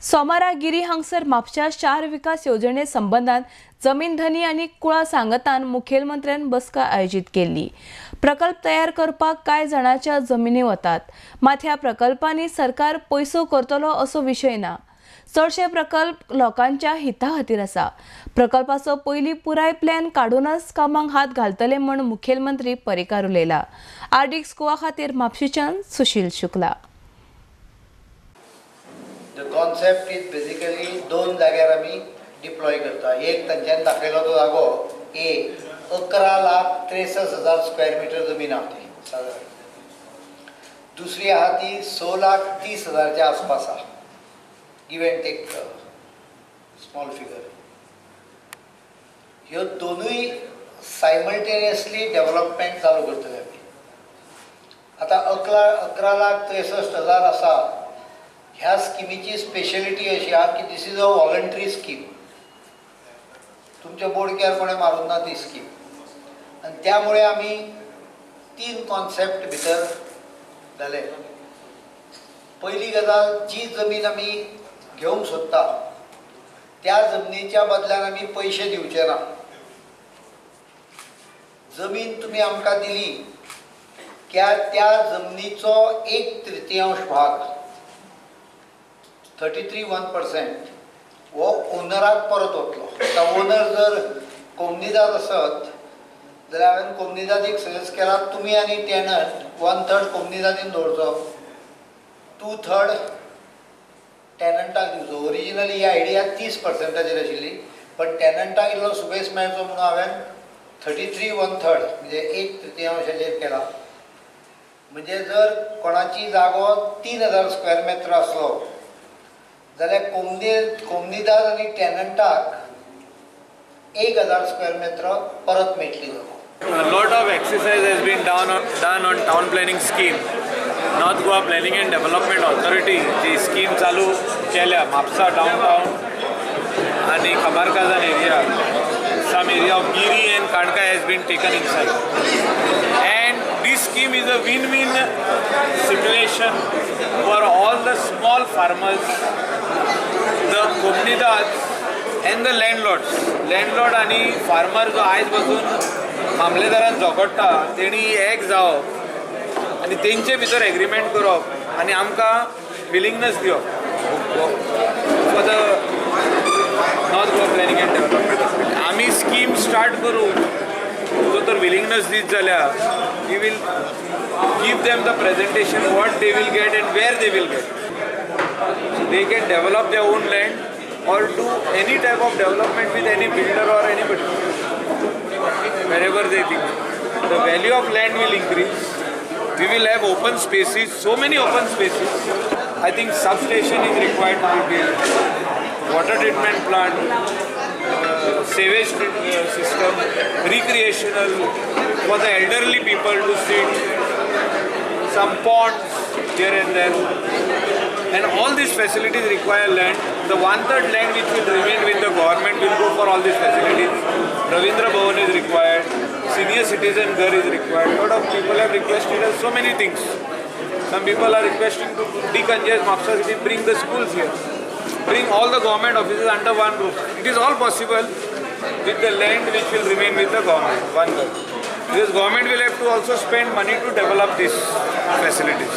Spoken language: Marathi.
सोमारा गिरी हांगसर म्हापशा शार विकास योजने संबंधात जमीन धनी आणि कुळा सांगतान मुखेलमंत्र्यान बसका आयोजित केली। प्रकल्प तयार करपाक काय जणांच्या जमिनी वतात, मात ह्या प्रकल्पांनी सरकार पैसो करतलो असो विषय ना। चडशे प्रकल्प लोकांच्या हिता खातीर आसा। प्रकल्पाचो पयली पुराय प्लॅन काडूनच कामाक हात घालतले म्हण मुखेलमंत्री पर्रीकार उलयला। आर्डिक्स गोवा खातीर म्हापशेच्यान Sushil Shukla. The concept is basically दोन जाग्यार आमी डिप्लॉय करता। एक तांच्यान दाखयलो तो जागो ए 11,63,000 स्क्वेअर मीटर जमीन आहा ती साधारण। दुसरी आहा ती 6,30,000 च्या आसपास आहा, give and take small figure. ह्यो दोनूय सायमल्टेनियसली डेव्हलपमेंट चालू करतले आमी। आता 11,63,000 आसा। ह्या स्किमीची स्पेशलिटी अशी आहे की दिस इज अ वॉलंटरी स्कीम। तुमच्या बोडक्यार कोणे मारून ना ती स्कीम। आणि त्यामुळे आम्ही 3 कॉन्सेप्ट भितर झाले। पहिली गजाल, जी जमीन आम्ही घेवंक सोदता त्या जमनीच्या बदल्यान आम्ही पैसे दिवचे ना। जमीन तुम्ही आमकां दिली क्या त्या जमनीचो 1/3 भाग 33% वो ओनराक परत वतलो। आता ओनर जर कोमनीदाद असत जाल्यार हांवें कोमनीदादीक सजेस्ट केला तुमी आनी टेनंट 1/3 कोमनीदादीन दवरचो, 2/3 टेनंटाक दिवचो। ओरिजिनली ही आयडिया 30%चेर आशिल्ली, पण टेनंटाक इल्लो सुबेस मेळचो म्हणून हांवें 33 1/3 म्हणजे 1/3 केला। म्हणजे जर कोणाची जागो 3,000 स्क्वेअर मीटर असलो जाल्यार कोमनीदाद आणि टेनंटाक 1,000 स्क्वेअर मीटर परत मेळटली। A lot of exercise has been done on town planning scheme. North Goa Planning and Development Authority जी स्कीम चालू केल्या म्हापसा डाउनटाउन आणि खबारकाजान area, some area of Giri and Kankai has been taken inside. And this scheme is a win-win situation for all the small farmers, the कोमनीदाद and the landlords. Landlord आणि farmer जो आयज बसून मामलेदारान झगडटा तेणी एक जावप आणि तेंचे भितर एग्रीमेंट करप आणि आमकां विलिंगनेस दिवप for the North Goa planning and development. आमी स्कीम स्टार्ट करूं जो तर विलिंगनेस दीत जाल्यार we will give them the presentation what they will get and where they will get, so they can develop their own land or do any type of development with any builder or anybody wherever they think. The value of land will increase. We will have open spaces, so many open spaces. I think substation is required to be built, water treatment plant, sewage system, recreational for the elderly people to sit, some ponds here and there. And all these facilities require land. The 1/3 land which will remain with the government will go for all these facilities. Ravindra Bhavan is required, senior citizen Ghar is required. A lot of people have requested us so many things. Some people are requesting to decongest Mapsa city, bring the schools here, bring all the government offices under one roof. It is all possible with the land which will remain with the government, one Ghar. Because government will have to also spend money to develop these facilities.